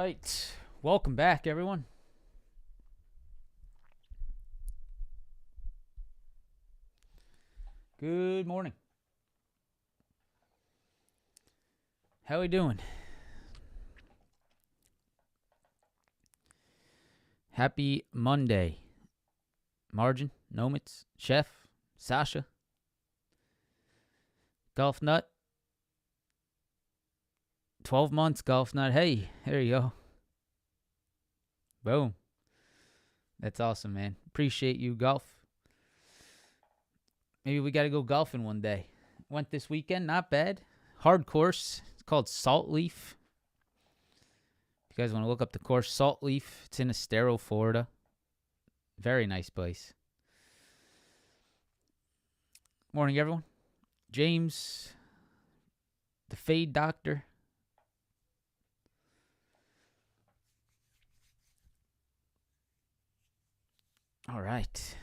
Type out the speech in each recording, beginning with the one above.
right. Welcome back, everyone. Good morning. How we doing? Happy Monday. Margin, Nomits, Chef, Sasha, Golf Nut. 12 months, Golf Nut. Hey, there you go. Boom. That's awesome, man. Appreciate you, Golf. Maybe we got to go golfing one day. Went this weekend, not bad. Hard course. It's called Salt Leaf. If you guys want to look up the course, Salt Leaf. It's in Estero, Florida. Very nice place. Morning, everyone. James, the Fade Doctor. All right.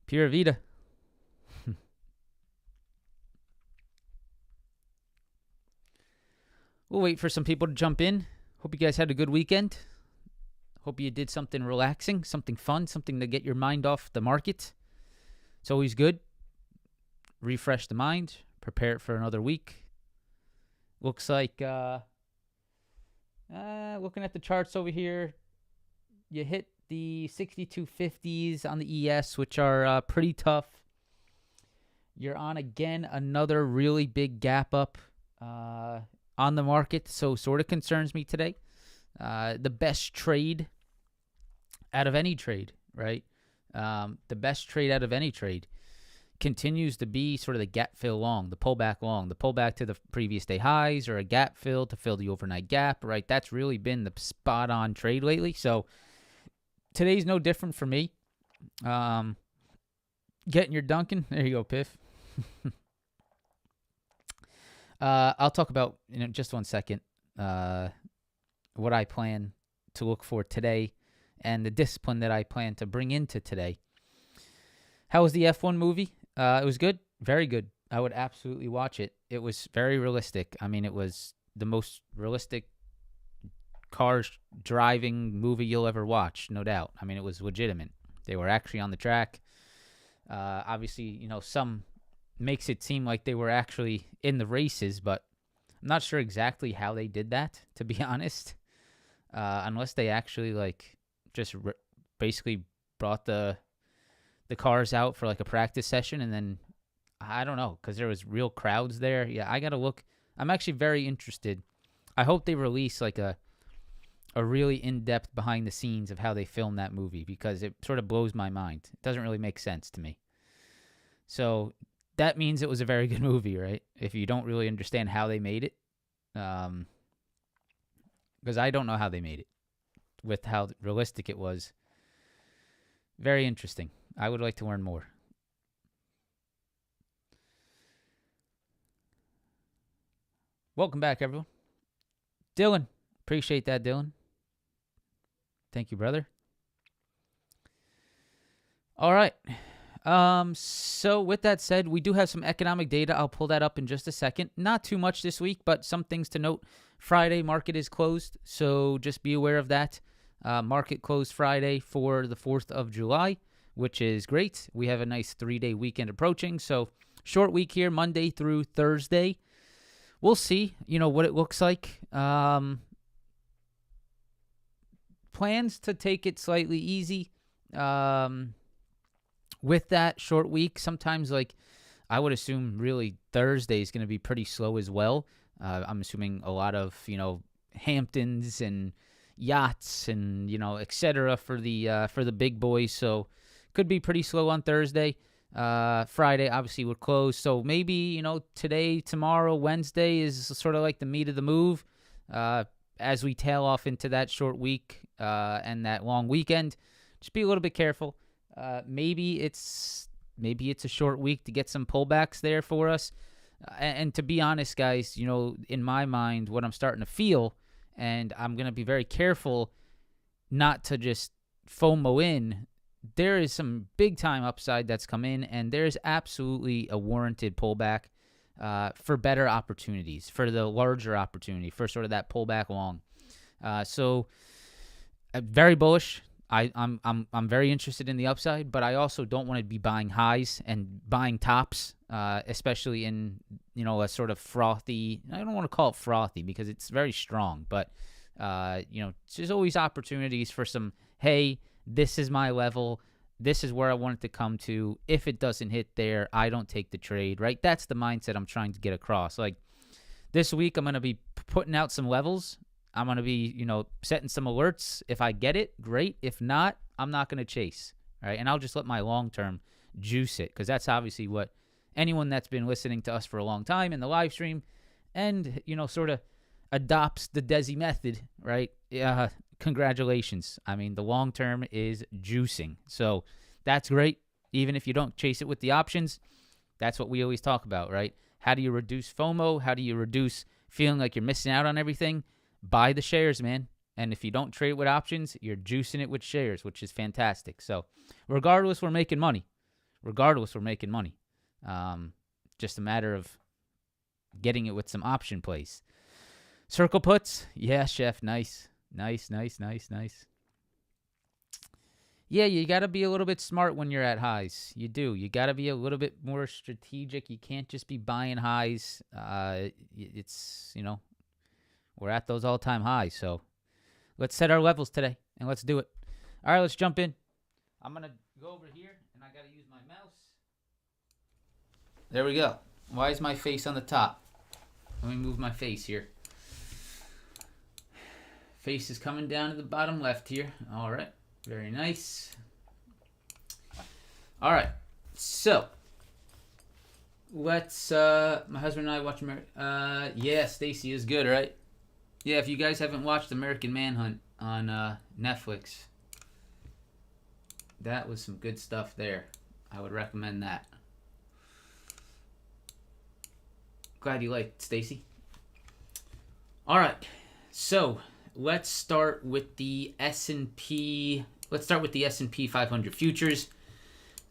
Pura Vida. We'll wait for some people to jump in. Hope you guys had a good weekend. Hope you did something relaxing, something fun, something to get your mind off the market. It's always good. Refresh the mind. Prepare it for another week. Looks like, looking at the charts over here, you hit the 6250s on the ES, which are pretty tough. You're on, again, another really big gap up on the market, so sort of concerns me today. The best trade out of any trade, right? The best trade out of any trade continues to be sort of the gap fill long, the pullback to the previous day highs, or a gap fill to fill the overnight gap, right? That's really been the spot on trade lately. So today's no different for me. Getting your Dunkin'. There you go, Piff. I'll talk about in just 1 second what I plan to look for today and the discipline that I plan to bring into today. How was the F1 movie? It was good. Very good. I would absolutely watch it. It was very realistic. I mean, it was the most realistic cars driving movie you'll ever watch, no doubt. I mean, it was legitimate. They were actually on the track. Obviously, some makes it seem like they were actually in the races, but I'm not sure exactly how they did that, to be honest. Unless they actually just basically brought the cars out for a practice session, and then I don't know, because there was real crowds there. Yeah, I gotta look. I'm actually very interested. I hope they release a really in-depth behind the scenes of how they filmed that movie, because it sort of blows my mind. It doesn't really make sense to me. So that means it was a very good movie, right? If you don't really understand how they made it. Because I don't know how they made it with how realistic it was. Very interesting. I would like to learn more. Welcome back, everyone. Dylan. Appreciate that, Dylan. Thank you, brother. All right. So with that said, we do have some economic data. I'll pull that up in just a second. Not too much this week, but some things to note. Friday market is closed, so just be aware of that. Market closed Friday for the 4th of July, which is great. We have a nice 3-day weekend approaching, so short week here, Monday through Thursday. We'll see, what it looks like. Plans to take it slightly easy. With that short week, sometimes I would assume really Thursday is going to be pretty slow as well. I'm assuming a lot of, Hamptons and yachts and, etc. for the big boys. So could be pretty slow on Thursday. Friday, obviously, we're closed. So maybe, today, tomorrow, Wednesday is sort of like the meat of the move as we tail off into that short week and that long weekend. Just be a little bit careful. Maybe it's a short week to get some pullbacks there for us. And to be honest, guys, in my mind, what I'm starting to feel, and I'm going to be very careful not to just FOMO in, there is some big-time upside that's come in, and there's absolutely a warranted pullback. for better opportunities, for the larger opportunity, for sort of that pullback long. So very bullish. I'm very interested in the upside, but I also don't want to be buying highs and buying tops, especially in a sort of frothy. I don't want to call it frothy because it's very strong, but there's always opportunities for some. Hey, this is my level. This is where I want it to come to. If it doesn't hit there, I don't take the trade. Right? That's the mindset I'm trying to get across. Like this week, I'm going to be putting out some levels. I'm going to be, setting some alerts. If I get it, great. If not, I'm not going to chase, right? And I'll just let my long-term juice it because that's obviously what anyone that's been listening to us for a long time in the live stream and, sort of adopts the Desi method, right? Congratulations. I mean, the long-term is juicing. So that's great. Even if you don't chase it with the options, that's what we always talk about, right? How do you reduce FOMO? How do you reduce feeling like you're missing out on everything? Buy the shares, man. And if you don't trade with options, you're juicing it with shares, which is fantastic. So regardless, we're making money. Just a matter of getting it with some option plays. Circle puts. Yeah, Chef. Nice. Yeah, you got to be a little bit smart when you're at highs. You do. You got to be a little bit more strategic. You can't just be buying highs. We're at those all-time highs, so let's set our levels today, and let's do it. All right, let's jump in. I'm going to go over here, and I got to use my mouse. There we go. Why is my face on the top? Let me move my face here. Face is coming down to the bottom left here. All right, very nice. All right, so let's, my husband and I watch yeah, Stacy is good, right? Yeah, if you guys haven't watched American Manhunt on Netflix, that was some good stuff there. I would recommend that. Glad you liked, Stacy. All right, so let's start with the S&P. Let's start with the S&P 500 futures.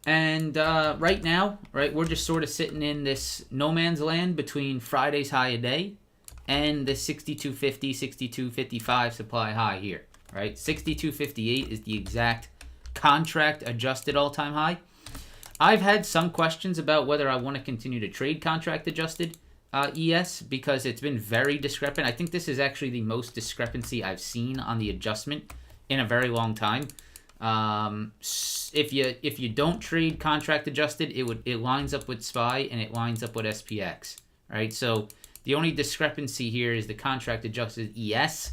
And right now, right, we're just sort of sitting in this no man's land between Friday's high a day and the 6250, 6255 supply high here, right? 6258 is the exact contract adjusted all-time high. I've had some questions about whether I want to continue to trade contract adjusted ES because it's been very discrepant. I think this is actually the most discrepancy I've seen on the adjustment in a very long time. If you don't trade contract adjusted, it lines up with SPY and it lines up with SPX, right? So the only discrepancy here is the contract adjusted ES.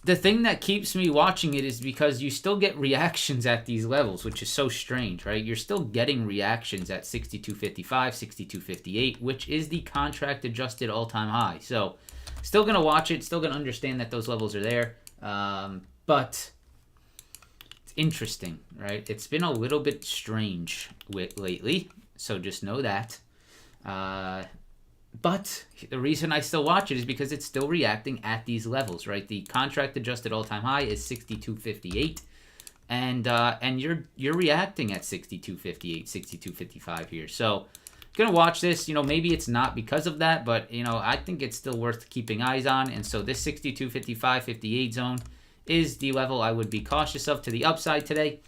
The thing that keeps me watching it is because you still get reactions at these levels, which is so strange, right? You're still getting reactions at 6255, 6258, which is the contract adjusted all-time high. So still going to watch it, still going to understand that those levels are there. But it's interesting, right? It's been a little bit strange lately, so just know that. But the reason I still watch it is because it's still reacting at these levels, right? The contract adjusted all-time high is 6258, and you're reacting at 6258, 6255 here. So gonna watch this. Maybe it's not because of that, but I think it's still worth keeping eyes on. And so this 6255, 58 zone is the level I would be cautious of to the upside today.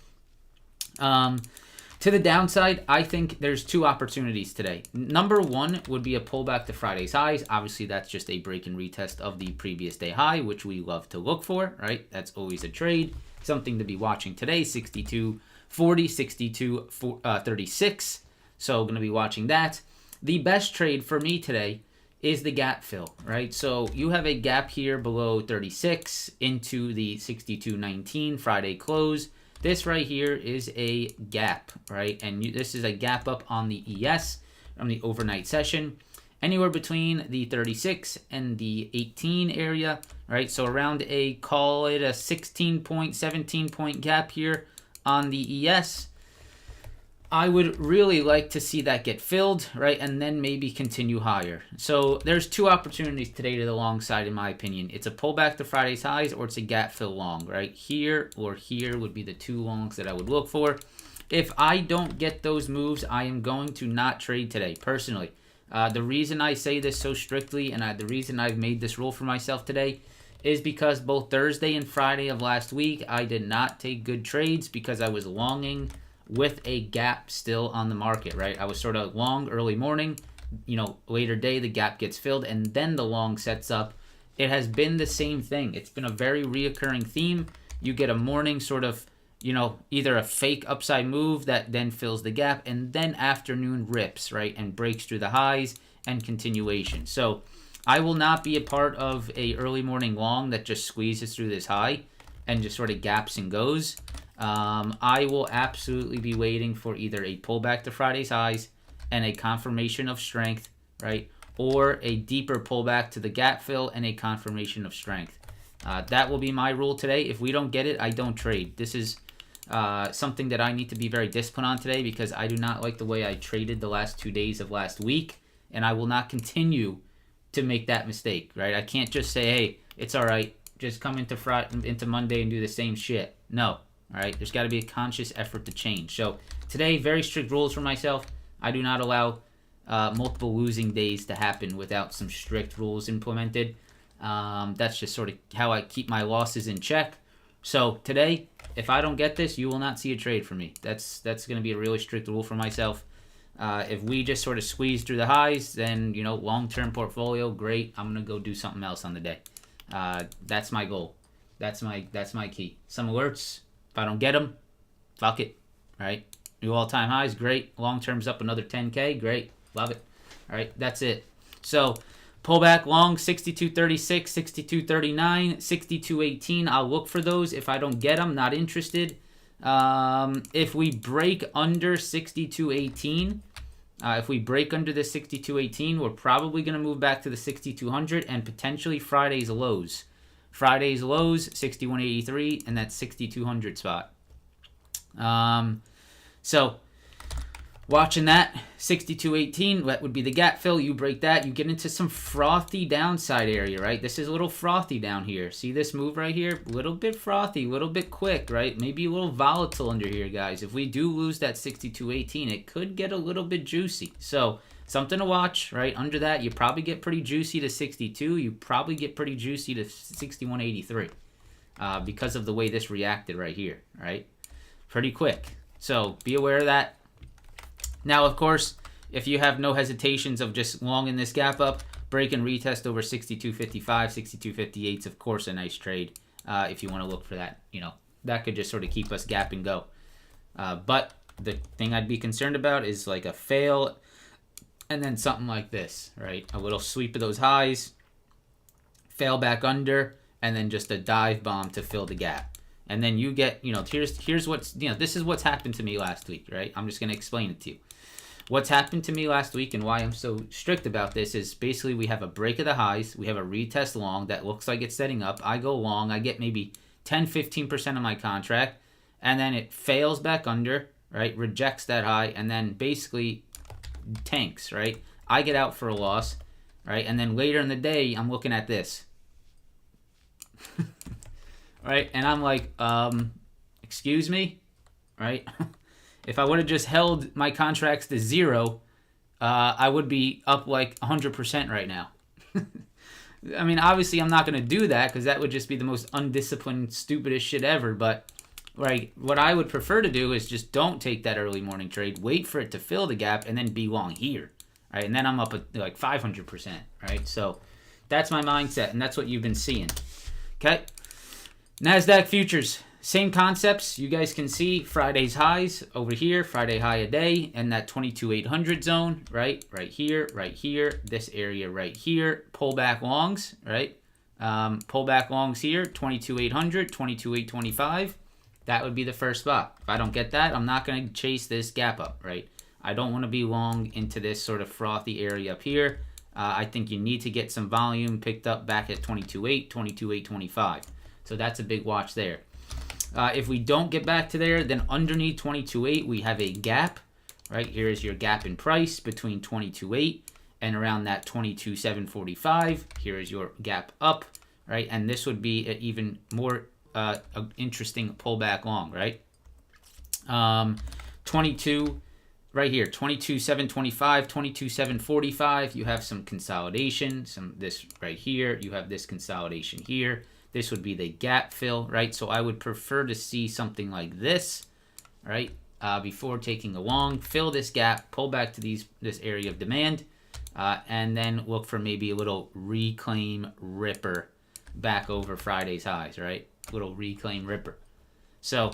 To the downside, I think there's two opportunities today. Number one would be a pullback to Friday's highs. Obviously, that's just a break and retest of the previous day high, which we love to look for, right? That's always a trade. Something to be watching today, 62.40, 62.36. So going to be watching that. The best trade for me today is the gap fill, right? So you have a gap here below 36 into the 62.19 Friday close. This right here is a gap, right? And this is a gap up on the ES from the overnight session. Anywhere between the 36 and the 18 area, right? So around call it a 16 point, 17 point gap here on the ES. I would really like to see that get filled, right? And then maybe continue higher. So there's two opportunities today to the long side, in my opinion. It's a pullback to Friday's highs or it's a gap fill long, right? Here or here would be the two longs that I would look for. If I don't get those moves, I am going to not trade today, personally. The reason I say this so strictly, and the reason I've made this rule for myself today, is because both Thursday and Friday of last week, I did not take good trades because I was longing with a gap still on the market, right? I was sort of long early morning, later day, the gap gets filled, and then the long sets up. It has been the same thing. It's been a very reoccurring theme. You get a morning sort of, either a fake upside move that then fills the gap, and then afternoon rips, right, and breaks through the highs and continuation. So I will not be a part of a early morning long that just squeezes through this high and just sort of gaps and goes. I will absolutely be waiting for either a pullback to Friday's highs and a confirmation of strength, right, or a deeper pullback to the gap fill and a confirmation of strength. That will be my rule today. If we don't get it, I don't trade. This is something that I need to be very disciplined on today because I do not like the way I traded the last 2 days of last week, and I will not continue to make that mistake, right? I can't just say, hey, it's all right, just come into Monday and do the same shit. No, all right? There's got to be a conscious effort to change. So today, very strict rules for myself. I do not allow multiple losing days to happen without some strict rules implemented. That's just sort of how I keep my losses in check. So today, if I don't get this, you will not see a trade from me. That's going to be a really strict rule for myself. If we just sort of squeeze through the highs, then, long-term portfolio, great. I'm going to go do something else on the day. That's my goal. That's my key. Some alerts. If I don't get them, fuck it. All right. New all-time highs, great. Long-term's up another 10K, great. Love it. All right, that's it. So pullback long, 62.36, 62.39, 62.18. I'll look for those. If I don't get them, not interested. If we break under 62.18, if we break under the 62.18, we're probably going to move back to the 6200 and potentially Friday's lows. Friday's lows, 61.83, and that 6200 spot. So watching that, 62.18, that would be the gap fill. You break that, you get into some frothy downside area, right? This is a little frothy down here. See this move right here? A little bit frothy, a little bit quick, right? Maybe a little volatile under here, guys. If we do lose that 62.18, it could get a little bit juicy. So something to watch, right? Under that, you probably get pretty juicy to 62. You probably get pretty juicy to 61.83 because of the way this reacted right here, right? Pretty quick. So be aware of that. Now, of course, if you have no hesitations of just long in this gap up, break and retest over 62.55, 62.58 is, of course, a nice trade if you want to look for that. That could just sort of keep us gap and go. But the thing I'd be concerned about is like a fail and then something like this, right? A little sweep of those highs, fail back under, and then just a dive bomb to fill the gap. And then you get, here's what's, this is what's happened to me last week, right? I'm just going to explain it to you. What's happened to me last week and why I'm so strict about this is basically we have a break of the highs. We have a retest long that looks like it's setting up. I go long. I get maybe 10, 15% of my contract. And then it fails back under, right? Rejects that high and then basically tanks, right? I get out for a loss, right? And then later in the day, I'm looking at this. Right? And I'm like, excuse me? Right? If I would have just held my contracts to 0, I would be up like 100% right now. I mean, obviously, I'm not going to do that because that would just be the most undisciplined, stupidest shit ever. But right, what I would prefer to do is just don't take that early morning trade, wait for it to fill the gap, and then be long here. Right? And then I'm up at like 500%. Right? So that's my mindset, and that's what you've been seeing. Okay? NASDAQ futures, same concepts. You guys can see Friday's highs over here, Friday high a day, and that 22,800 zone, right? Right here, this area right here. Pullback longs, right? Pullback longs here, 22,800, 22,825. That would be the first spot. If I don't get that, I'm not going to chase this gap up, right? I don't want to be long into this sort of frothy area up here. I think you need to get some volume picked up back at 22.8, 22.825. So that's a big watch there. If we don't get back to there, then underneath 22.8, we have a gap. Right here is your gap in price between 22.8 and around that 22.745. Here is your gap up, right? And this would be an even more interesting pullback long, right? 22 right here, 22,725, 22,745. You have some consolidation, this right here. You have this consolidation here. This would be the gap fill, right? So I would prefer to see something like this, right? Before taking a long, fill this gap, pull back to this area of demand, and then look for maybe a little reclaim ripper back over Friday's highs, right? Little reclaim ripper. So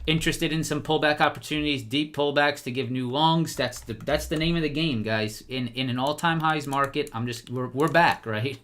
interested in some pullback opportunities, deep pullbacks to give new longs. That's the name of the game, guys. In an all-time highs market, we're back, right?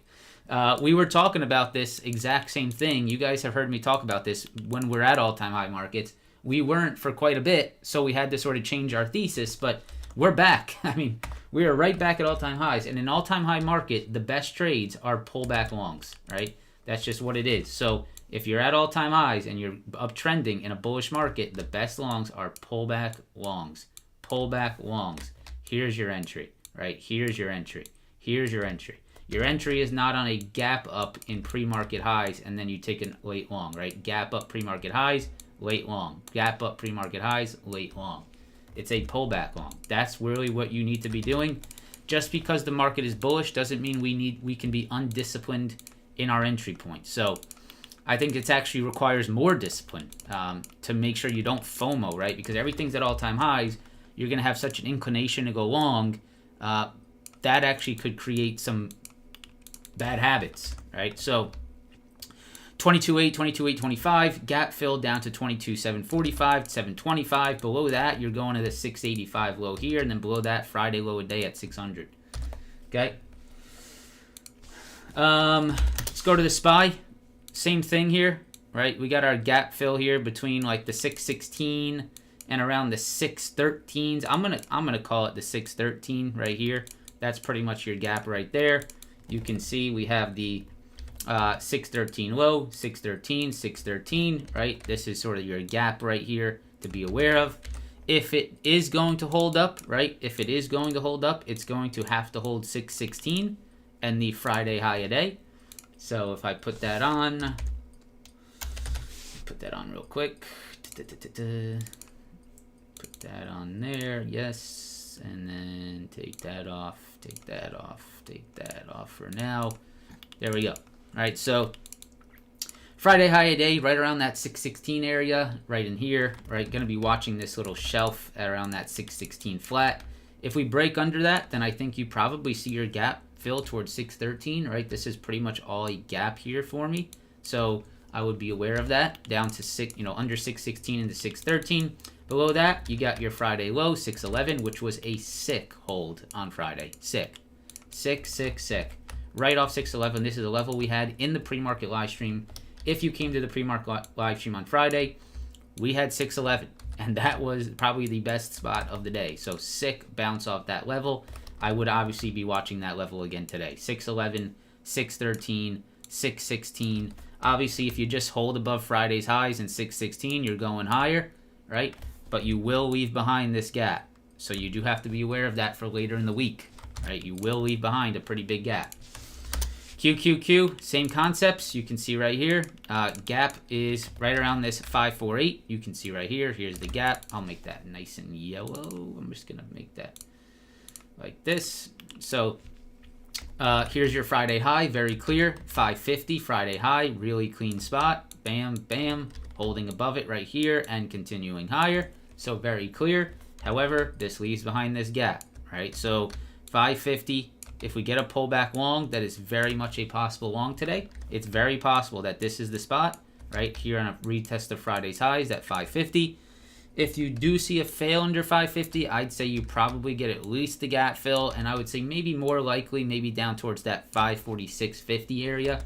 We were talking about this exact same thing. You guys have heard me talk about this when we're at all-time high markets. We weren't for quite a bit, so we had to sort of change our thesis, but we're back. I mean, we are right back at all-time highs. In an all-time high market, the best trades are pullback longs, right? That's just what it is. So if you're at all-time highs and you're uptrending in a bullish market, the best longs are pullback longs. Pullback longs. Here's your entry, right? Here's your entry. Here's your entry. Your entry is not on a gap up in pre-market highs and then you take a late long, right? Gap up pre-market highs, late long. Gap up pre-market highs, late long. It's a pullback long. That's really what you need to be doing. Just because the market is bullish doesn't mean we can be undisciplined in our entry point. So I think it actually requires more discipline to make sure you don't FOMO, right? Because everything's at all-time highs. You're going to have such an inclination to go long. That actually could create some bad habits, right? So 22.8, 22.825, gap filled down to 22.745, 725. Below that, you're going to the 685 low here, and then below that, Friday low a day at 600. Okay. Let's go to the SPY. Same thing here, right? We got our gap fill here between like the 616 and around the 613s. I'm gonna call it the 613 right here. That's pretty much your gap right there. You can see we have the 613 low, 613, 613, right? This is sort of your gap right here to be aware of. If it is going to hold up, right? If it is going to hold up, it's going to have to hold 616 and the Friday high a day. So if I put that on real quick. Put that on there, yes. And then take that off, take that off, take that off for now. There we go. All right, so Friday high a day right around that 616 area, right in here, right? Going to be watching this little shelf at around that 616 flat. If we break under that, then I think you probably see your gap fill towards 613, right? This is pretty much all a gap here for me. So I would be aware of that. Down to under 616 into 613. Below that, you got your Friday low, 611, which was a sick hold on Friday. Sick. Sick, sick, sick. Right off 611. This is a level we had in the pre-market live stream. If you came to the pre-market live stream on Friday, we had 611. And that was probably the best spot of the day. So sick bounce off that level. I would obviously be watching that level again today. 611, 613, 616. Obviously, if you just hold above Friday's highs and 616, you're going higher, right? But you will leave behind this gap. So you do have to be aware of that for later in the week, right? You will leave behind a pretty big gap. QQQ, same concepts. You can see right here. Gap is right around this 548. You can see right here. Here's the gap. I'll make that nice and yellow. I'm just going to make that like this. So here's your Friday high, very clear. 550 Friday high, really clean spot. Bam, bam, holding above it right here and continuing higher. So very clear. However, this leaves behind this gap, right? So 550. If we get a pullback long, that is very much a possible long today. It's very possible that this is the spot right here on a retest of Friday's highs at 550. If you do see a fail under 550, I'd say you probably get at least the gap fill, and I would say maybe more likely maybe down towards that 546.50 area.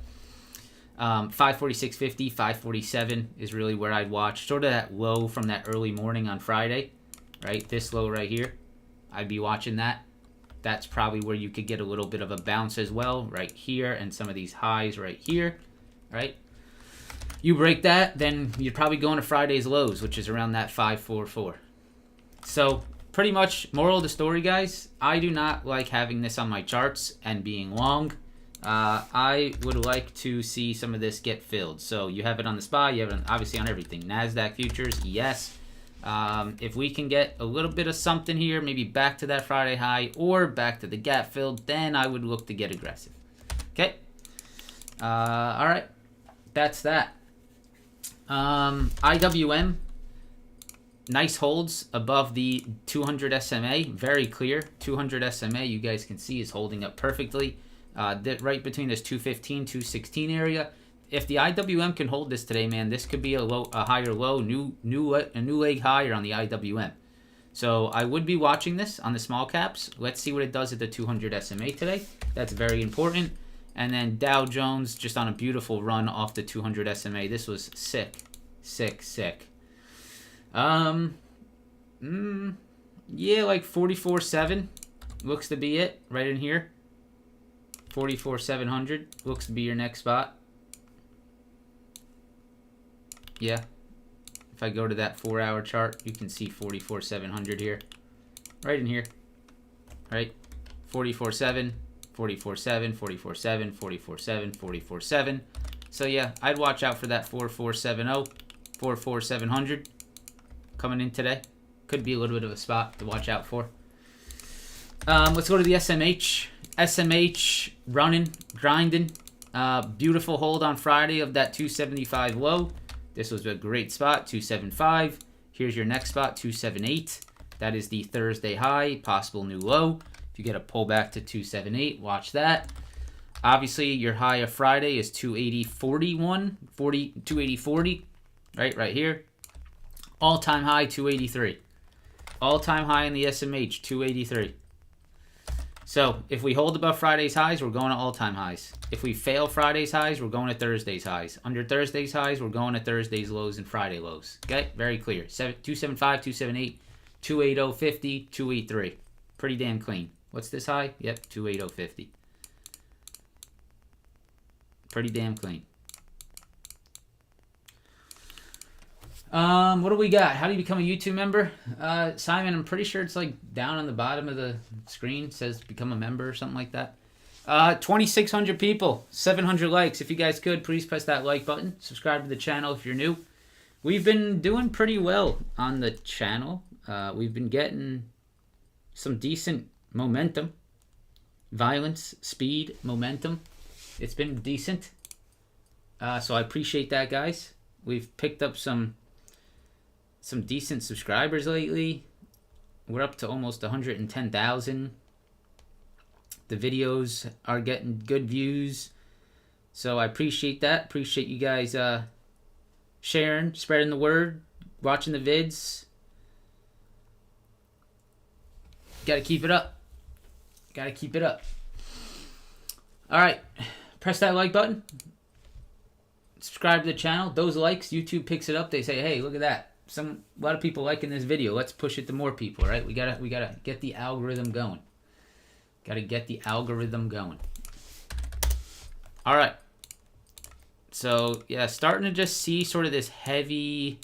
546.50, 547 is really where I'd watch. Sort of that low from that early morning on Friday, right? This low right here. I'd be watching that. That's probably where you could get a little bit of a bounce as well, right here, and some of these highs right here, right? You break that, then you're probably going to Friday's lows, which is around that 544. So pretty much moral of the story, guys, I do not like having this on my charts and being long. I would like to see some of this get filled. So you have it on the SPY, you have it obviously on everything. NASDAQ futures, yes. If we can get a little bit of something here, maybe back to that Friday high or back to the gap fill, then I would look to get aggressive. Okay. All right. That's that. IWM. Nice holds above the 200 SMA. Very clear. 200 SMA, you guys can see, is holding up perfectly. Right between this 215, 216 area. If the IWM can hold this today, man, this could be a higher low, a new leg higher on the IWM. So I would be watching this on the small caps. Let's see what it does at the 200 SMA today. That's very important. And then Dow Jones just on a beautiful run off the 200 SMA. This was sick, sick, sick. Yeah, like 44.7 looks to be it right in here. 44.700 looks to be your next spot. Yeah. If I go to that 4-hour chart, you can see 44.700 here. Right in here. Right? 44.7, 44.7, 44.7, 44.7, 44.7. So yeah, I'd watch out for that 44.70, 44.700 coming in today. Could be a little bit of a spot to watch out for. Let's go to the SMH. SMH running, grinding. Beautiful hold on Friday of that 275 low. This was a great spot, 275. Here's your next spot, 278. That is the Thursday high, possible new low. If you get a pullback to 278, watch that. Obviously, your high of Friday is 280.41, 280.40, right here. All-time high, 283. All-time high in the SMH, 283. So if we hold above Friday's highs, we're going to all-time highs. If we fail Friday's highs, we're going to Thursday's highs. Under Thursday's highs, we're going to Thursday's lows and Friday lows. Okay, very clear. 275, 278, 280.50, 283. Pretty damn clean. What's this high? Yep, 280.50. Pretty damn clean. What do we got? How do you become a YouTube member? Simon, I'm pretty sure it's like down on the bottom of the screen. It says become a member or something like that. 2,600 people, 700 likes. If you guys could, please press that like button. Subscribe to the channel if you're new. We've been doing pretty well on the channel. We've been getting some decent momentum. Violence, speed, momentum. It's been decent. So I appreciate that, guys. We've picked up some decent subscribers lately. We're up to almost 110,000. The videos are getting good views. So I appreciate that. Appreciate you guys sharing, spreading the word, watching the vids. Gotta keep it up. Gotta keep it up. Alright. Press that like button. Subscribe to the channel. Those likes, YouTube picks it up. They say, hey, look at that. A lot of people liking this video. Let's push it to more people, right? We gotta get the algorithm going. Gotta get the algorithm going. All right. So yeah, starting to just see sort of this heavy,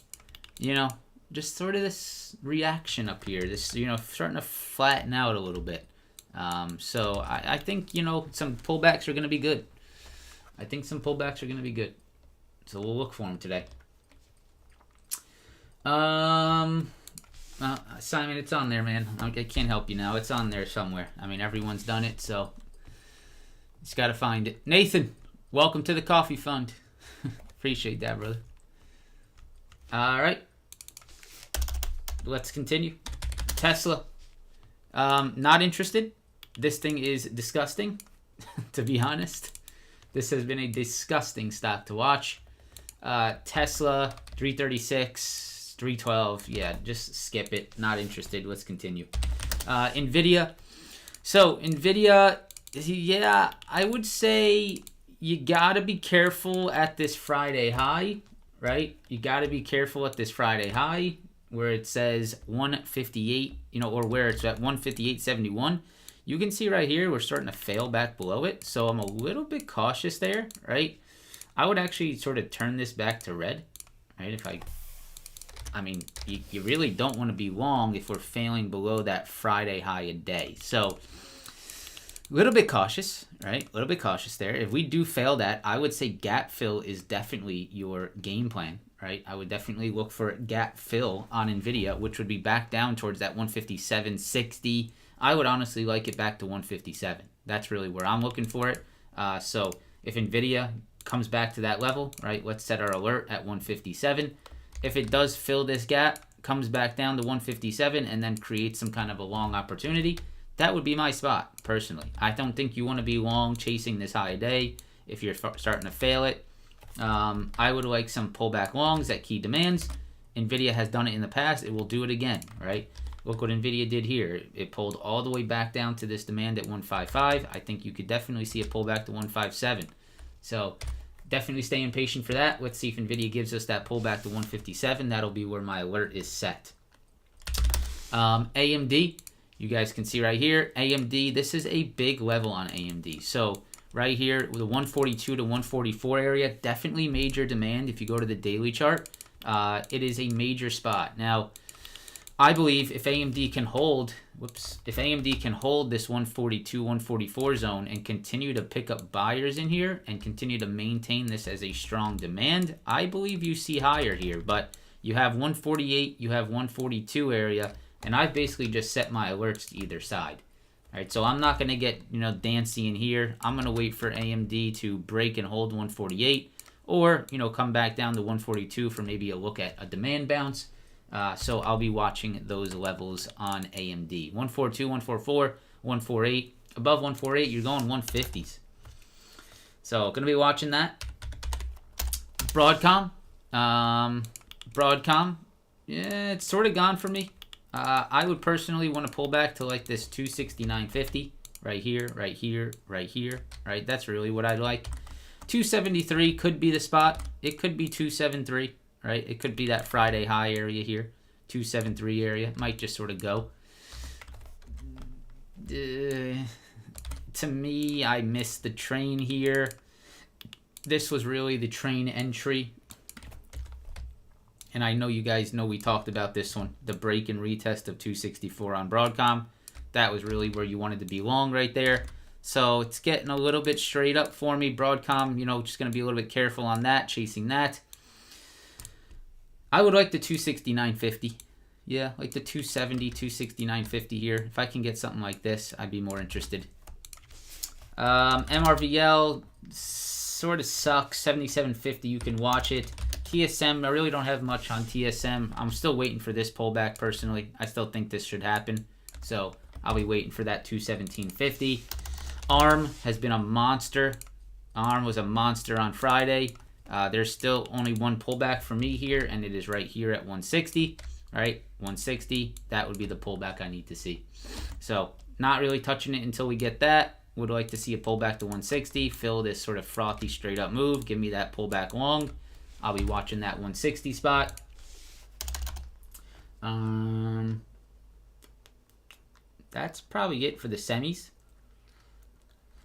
just sort of this reaction up here. This, starting to flatten out a little bit. So I think some pullbacks are gonna be good. I think some pullbacks are gonna be good. So we'll look for them today. Simon, it's on there, man. I can't help you now. It's on there somewhere. I mean, everyone's done it, so just gotta find it. Nathan, welcome to the coffee fund. Appreciate that, brother. All right, let's continue. Tesla, not interested. This thing is disgusting, to be honest. This has been a disgusting stock to watch. Tesla, 336, 312. Yeah, just skip it. Not interested. Let's continue. NVIDIA. So, NVIDIA, yeah, I would say you got to be careful at this Friday high, right? You got to be careful at this Friday high where it says 158, or where it's at 158.71. You can see right here, we're starting to fail back below it. So I'm a little bit cautious there, right? I would actually sort of turn this back to red, right? You really don't want to be long if we're failing below that Friday high a day. So a little bit cautious, right? A little bit cautious there. If we do fail that, I would say gap fill is definitely your game plan, right? I would definitely look for gap fill on NVIDIA, which would be back down towards that 157.60. I would honestly like it back to 157. That's really where I'm looking for it. So if NVIDIA comes back to that level, right, let's set our alert at 157. If it does fill this gap, comes back down to 157, and then creates some kind of a long opportunity, that would be my spot, personally. I don't think you want to be long chasing this high day if you're starting to fail it. I would like some pullback longs at key demands. NVIDIA has done it in the past. It will do it again, right? Look what NVIDIA did here. It pulled all the way back down to this demand at 155. I think you could definitely see a pullback to 157. So definitely staying patient for that. Let's see if NVIDIA gives us that pullback to 157. That'll be where my alert is set. AMD, you guys can see right here. AMD, this is a big level on AMD. So right here, with the 142 to 144 area, definitely major demand. If you go to the daily chart, it is a major spot. Now, I believe if AMD can hold, if AMD can hold this 142, 144 zone and continue to pick up buyers in here and continue to maintain this as a strong demand, I believe you see higher here. But you have 148, you have 142 area, and I've basically just set my alerts to either side. All right, so I'm not going to get, dancy in here. I'm going to wait for AMD to break and hold 148 or, come back down to 142 for maybe a look at a demand bounce. So I'll be watching those levels on AMD. 142, 144, 148. Above 148, you're going 150s. So going to be watching that. Broadcom. Broadcom. Yeah, it's sort of gone for me. I would personally want to pull back to like this 269.50. Right here, right here, right here. Right, that's really what I'd like. 273 could be the spot. It could be 273. Right, it could be that Friday high area here, 273 area. It might just sort of go. To me, I missed the train here. This was really the train entry. And I know you guys know we talked about this one, the break and retest of 264 on Broadcom. That was really where you wanted to be long right there. So it's getting a little bit straight up for me. Broadcom, just going to be a little bit careful on that, chasing that. I would like the 269.50. Yeah, like the 270, 269.50 here. If I can get something like this, I'd be more interested. MRVL sort of sucks. 77.50, you can watch it. TSM, I really don't have much on TSM. I'm still waiting for this pullback personally. I still think this should happen. So I'll be waiting for that 217.50. ARM has been a monster. ARM was a monster on Friday. There's still only one pullback for me here, and it is right here at 160. All right, 160. That would be the pullback I need to see. So not really touching it until we get that. Would like to see a pullback to 160. Fill this sort of frothy straight up move. Give me that pullback long. I'll be watching that 160 spot. That's probably it for the semis.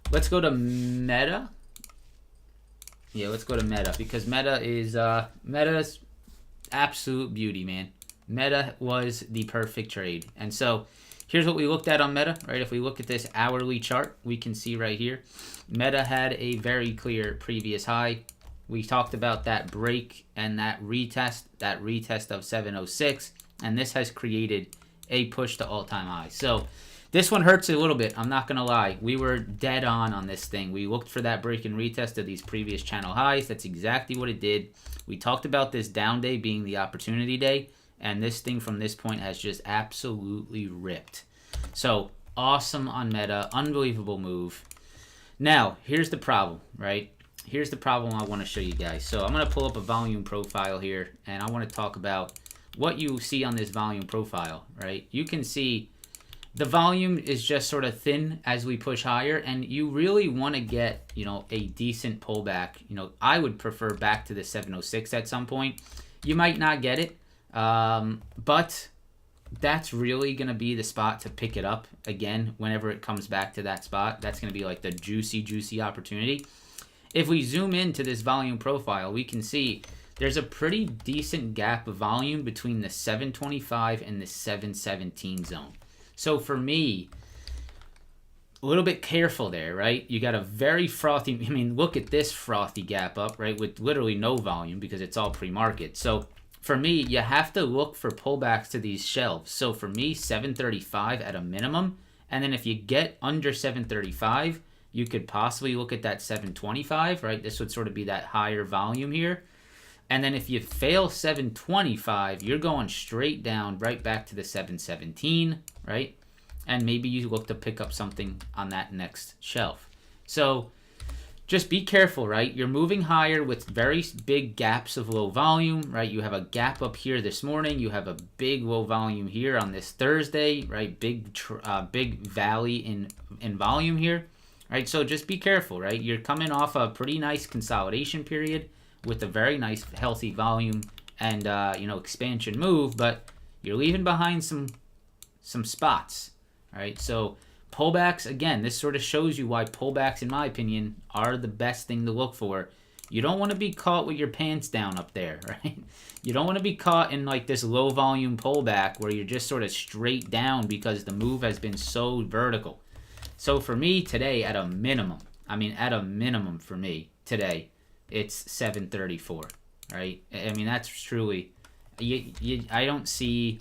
Let's go to Meta. Yeah, let's go to Meta because Meta is Meta's absolute beauty, man. Meta was the perfect trade. And so here's what we looked at on Meta, right? If we look at this hourly chart, we can see right here, Meta had a very clear previous high. We talked about that break and that retest of 706, and this has created a push to all-time highs. So this one hurts a little bit. I'm not going to lie. We were dead on this thing. We looked for that break and retest of these previous channel highs. That's exactly what it did. We talked about this down day being the opportunity day, and this thing from this point has just absolutely ripped. So awesome on Meta. Unbelievable move. Now, here's the problem, right? Here's the problem I want to show you guys. So I'm going to pull up a volume profile here, and I want to talk about what you see on this volume profile, right? You can see the volume is just sort of thin as we push higher, and you really want to get, a decent pullback. I would prefer back to the 706 at some point. You might not get it, but that's really going to be the spot to pick it up again whenever it comes back to that spot. That's going to be like the juicy opportunity. If we zoom into this volume profile, we can see there's a pretty decent gap of volume between the 725 and the 717 zone. So for me, a little bit careful there, right? You got a very frothy, I mean, look at this frothy gap up, right, with literally no volume because it's all pre-market. So for me, you have to look for pullbacks to these shelves. So for me, 735 at a minimum. And then if you get under 735, you could possibly look at that 725, right? This would sort of be that higher volume here. And then if you fail 725, you're going straight down right back to the 717, right? And maybe you look to pick up something on that next shelf. So just be careful, right? You're moving higher with very big gaps of low volume, right? You have a gap up here this morning. You have a big low volume here on this Thursday, right? Big valley in volume here, right? So just be careful, right? You're coming off a pretty nice consolidation period with a very nice healthy volume and expansion move, but you're leaving behind some spots. All right, so pullbacks, again, this sort of shows you why pullbacks, in my opinion, are the best thing to look for. You don't want to be caught with your pants down up there, right? You don't want to be caught in like this low volume pullback where you're just sort of straight down because the move has been so vertical. So for me today, at a minimum for me today, it's 734, right? I mean, that's truly, I don't see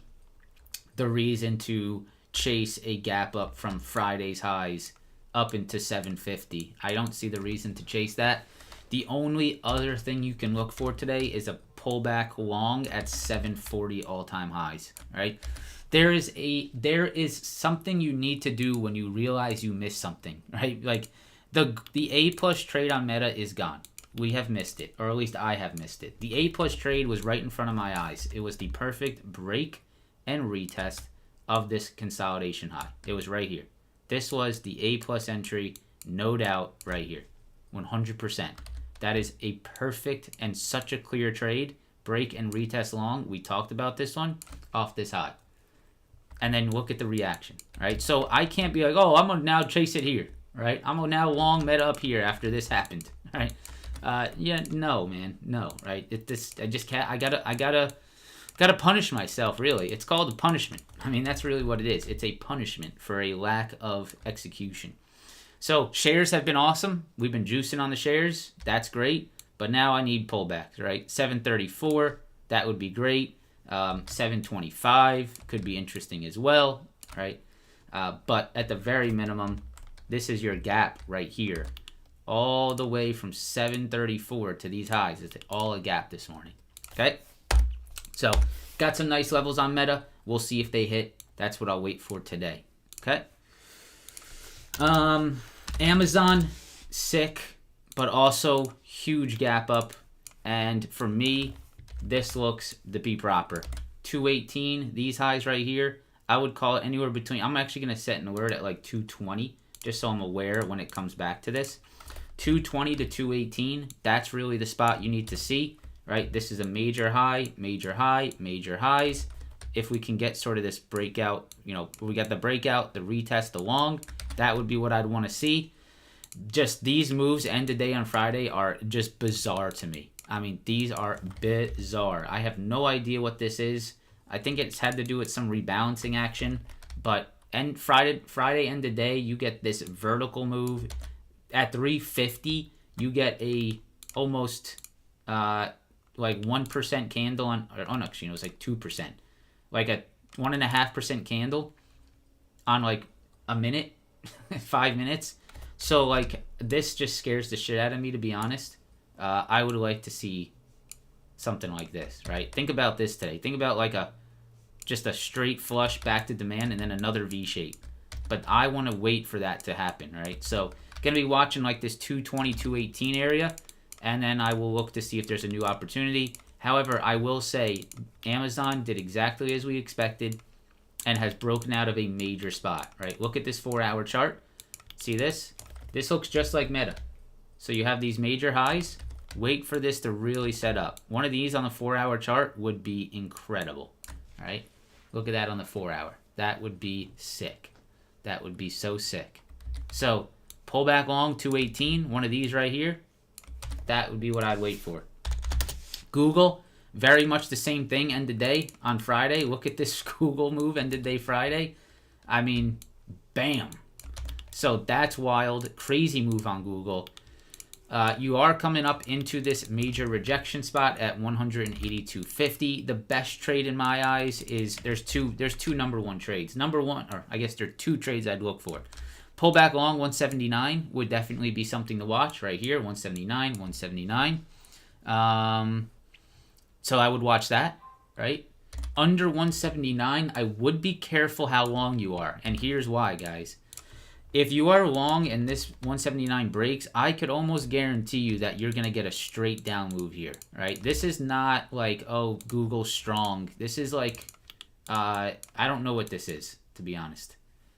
the reason to chase a gap up from Friday's highs up into 750. I don't see the reason to chase that. The only other thing you can look for today is a pullback long at 740 all-time highs, right? There is something you need to do when you realize you missed something, right? Like the A plus trade on Meta is gone. We have missed it, or at least I have missed it. The A plus trade was right in front of my eyes. It was the perfect break and retest of this consolidation high. It was right here. This was the A plus entry, no doubt, right here. 100%. That is a perfect and such a clear trade. Break and retest long. We talked about this one off this high. And then look at the reaction, right? So I can't be like, oh, I'm going to now chase it here, right? I'm going to now long Meta up here after this happened, right? No, man, no, right? I just can't. I gotta punish myself. Really, it's called a punishment. I mean, that's really what it is. It's a punishment for a lack of execution. So shares have been awesome. We've been juicing on the shares. That's great. But now I need pullbacks, right? 734, that would be great. 725 could be interesting as well, right? But at the very minimum, this is your gap right here. All the way from 734 to these highs. It's all a gap this morning. Okay? So, got some nice levels on Meta. We'll see if they hit. That's what I'll wait for today. Okay? Amazon, sick, but also huge gap up. And for me, this looks to be proper. 218, these highs right here, I would call it anywhere between, I'm actually going to set an alert at like 220, just so I'm aware when it comes back to this. 220 to 218, that's really the spot you need to see, right? This is a major high, major high, major highs. If we can get sort of this breakout, we got the breakout, the retest, the long, that would be what I'd want to see. Just these moves end of day on Friday are just bizarre to me. I mean, these are bizarre. I have no idea what this is. I think it's had to do with some rebalancing action, but Friday end of day, you get this vertical move. At 350, you get a almost like 1% candle on, actually, it was like 2%. Like a 1.5% candle on like a minute, 5 minutes. So like this just scares the shit out of me, to be honest. I would like to see something like this, right? Think about this today. Think about like just a straight flush back to demand and then another V shape. But I want to wait for that to happen, right? So going to be watching like this 220, 218 area, and then I will look to see if there's a new opportunity. However, I will say Amazon did exactly as we expected and has broken out of a major spot, right? Look at this 4-hour chart. See this? This looks just like Meta. So you have these major highs. Wait for this to really set up. One of these on the 4-hour chart would be incredible, all right? Look at that on the 4-hour. That would be sick. That would be so sick. So pull back long, 218, one of these right here. That would be what I'd wait for. Google, very much the same thing end of day on Friday. Look at this Google move end of day Friday. I mean, bam. So that's wild. Crazy move on Google. You are coming up into this major rejection spot at 182.50. The best trade in my eyes is there's two number one trades. Number one, or I guess there are two trades I'd look for. Pull back along 179 would definitely be something to watch right here. 179, 179. So I would watch that, right? Under 179, I would be careful how long you are. And here's why, guys. If you are long and this 179 breaks, I could almost guarantee you that you're going to get a straight down move here, right? This is not like, oh, Google's strong. This is like, I don't know what this is, to be honest.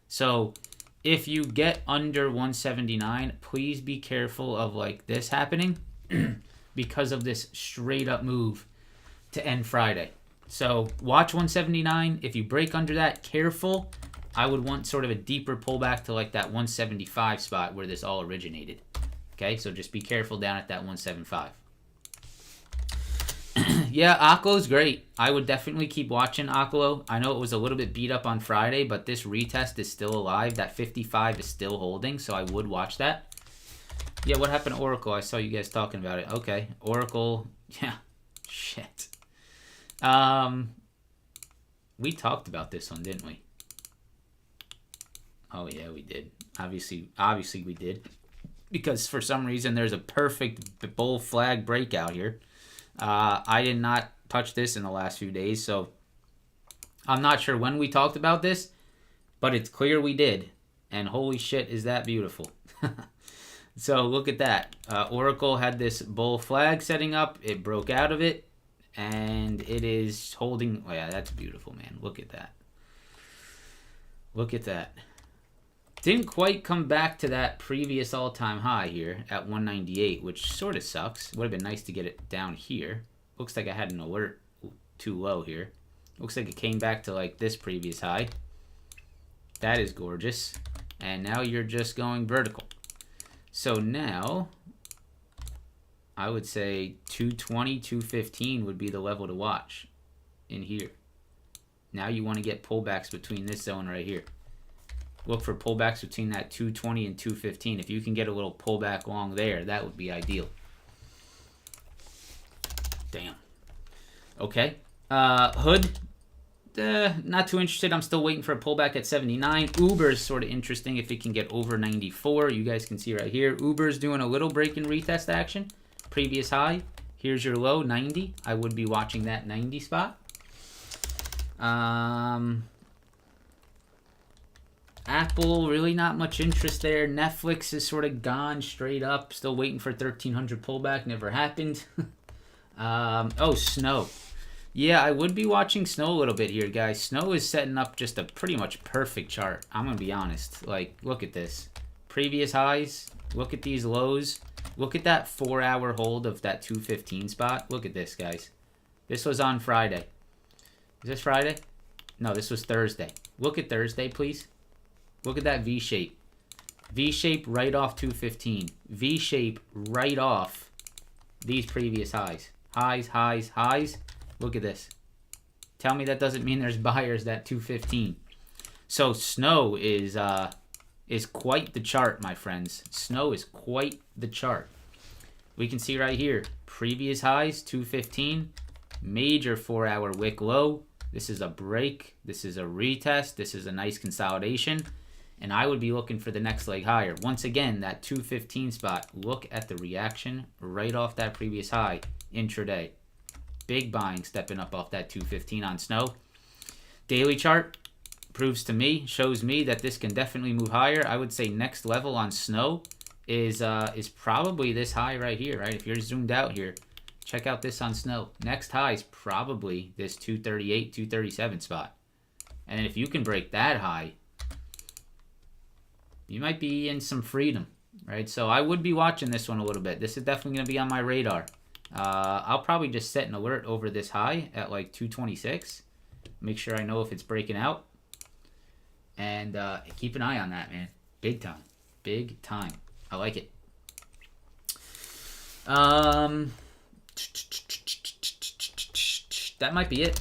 So if you get under 179, please be careful of like this happening because of this straight up move to end Friday. So watch 179. If you break under that, careful. I would want sort of a deeper pullback to like that 175 spot where this all originated. Okay, so just be careful down at that 175. Yeah, Aklo's great. I would definitely keep watching Aklo. I know it was a little bit beat up on Friday, but this retest is still alive. That 55 is still holding, so I would watch that. Yeah, what happened to Oracle? I saw you guys talking about it. Okay, Oracle. Yeah, shit. We talked about this one, didn't we? Oh yeah, we did. Obviously we did. Because for some reason there's a perfect bull flag breakout here. I did not touch this in the last few days, so I'm not sure when we talked about this, but it's clear we did. And holy shit, is that beautiful. So look at that. Oracle had this bull flag setting up. It broke out of it, and it is holding. Oh yeah, that's beautiful, man. Look at that. Look at that. Didn't quite come back to that previous all-time high here at 198, which sort of sucks. Would have been nice to get it down here. Looks like I had an alert too low here. Looks like it came back to like this previous high. That is gorgeous. And now you're just going vertical. So now, I would say 220, 215 would be the level to watch in here. Now you want to get pullbacks between this zone right here. Look for pullbacks between that 220 and 215. If you can get a little pullback along there, that would be ideal. Damn. Okay. Hood. Not too interested. I'm still waiting for a pullback at 79. Uber's sort of interesting if it can get over 94. You guys can see right here. Uber's doing a little break and retest action. Previous high. Here's your low, 90. I would be watching that 90 spot. Apple, really not much interest there. Netflix is sort of gone straight up. Still waiting for 1300 pullback. Never happened. Oh, Snow. Yeah, I would be watching Snow a little bit here, guys. Snow is setting up just a pretty much perfect chart. I'm going to be honest. Like, look at this. Previous highs. Look at these lows. Look at that 4-hour hold of that 215 spot. Look at this, guys. This was on Friday. Is this Friday? No, this was Thursday. Look at Thursday, please. Look at that V-shape. V-shape right off 215. V-shape right off these previous highs. Highs, highs, highs. Look at this. Tell me that doesn't mean there's buyers at 215. So Snow is quite the chart, my friends. Snow is quite the chart. We can see right here. Previous highs, 215. Major 4-hour wick low. This is a break. This is a retest. This is a nice consolidation. And I would be looking for the next leg higher. Once again, that 215 spot, look at the reaction right off that previous high intraday. Big buying stepping up off that 215 on Snow. Daily chart proves to me, shows me that this can definitely move higher. I would say next level on Snow is probably this high right here, right? If you're zoomed out here, check out this on Snow. Next high is probably this 238, 237 spot. And then if you can break that high, you might be in some freedom, right? So I would be watching this one a little bit. This is definitely going to be on my radar. I'll probably just set an alert over this high at like 226. Make sure I know if it's breaking out. And keep an eye on that, man. Big time. Big time. I like it. That might be it.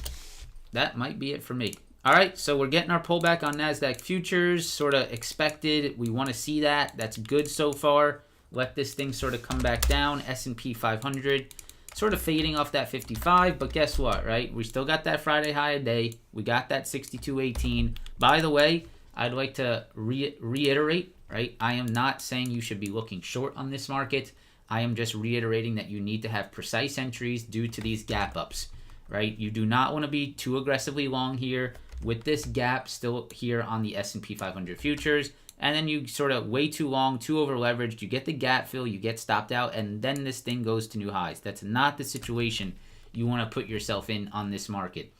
That might be it for me. All right, so we're getting our pullback on NASDAQ futures, sort of expected. We want to see that. That's good so far. Let this thing sort of come back down. S&P 500 sort of fading off that 55, but guess what, right? We still got that Friday high a day. We got that 62.18. By the way, I'd like to reiterate, right? I am not saying you should be looking short on this market. I am just reiterating that you need to have precise entries due to these gap ups, right? You do not want to be too aggressively long here with this gap still here on the S&P 500 futures. And then you sort of way too long, too over leveraged. You get the gap fill, you get stopped out, and then this thing goes to new highs. That's not the situation you want to put yourself in on this market.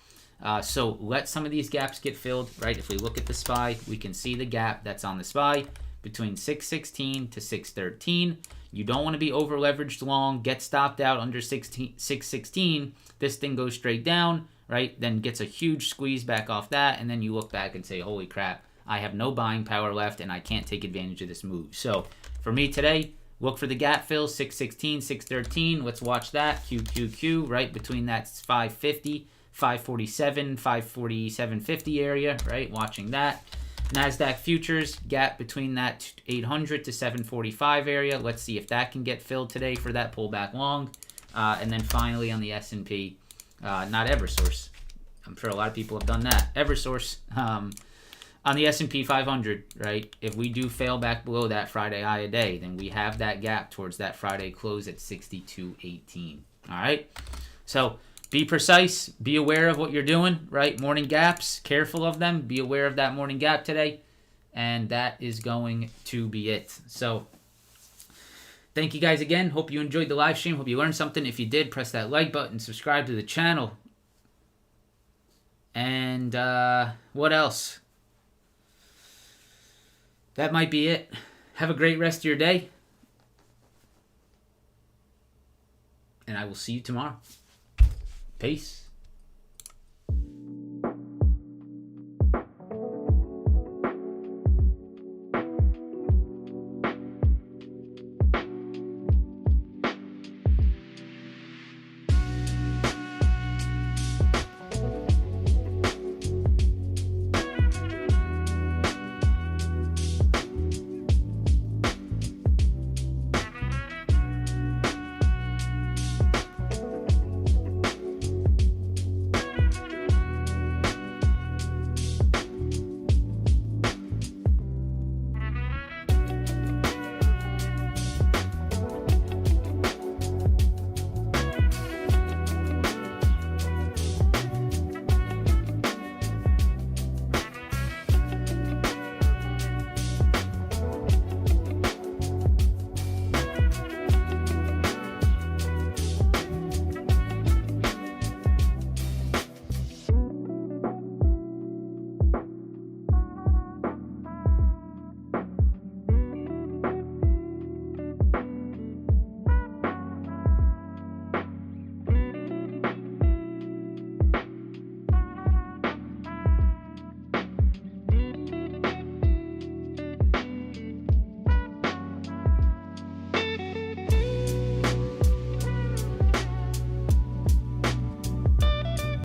So let some of these gaps get filled, right? If we look at the SPY, we can see the gap that's on the SPY between 616 to 613. You don't want to be over leveraged long, get stopped out under 616. This thing goes straight down, right? Then gets a huge squeeze back off that, and then you look back and say, holy crap, I have no buying power left and I can't take advantage of this move. So for me today, look for the gap fill, 616, 613. Let's watch that. QQQ, right between that 550, 547, 547.50 area, right? Watching that. NASDAQ futures, gap between that 800 to 745 area. Let's see if that can get filled today for that pullback long. And then finally on the S&P, not Eversource. I'm sure a lot of people have done that. Eversource. On the S&P 500, right, if we do fail back below that Friday high a day, then we have that gap towards that Friday close at 62.18. All right? So be precise. Be aware of what you're doing, right? Morning gaps, careful of them. Be aware of that morning gap today. And that is going to be it. So thank you guys again. Hope you enjoyed the live stream. Hope you learned something. If you did, press that like button. Subscribe to the channel. And what else? That might be it. Have a great rest of your day. And I will see you tomorrow. Peace.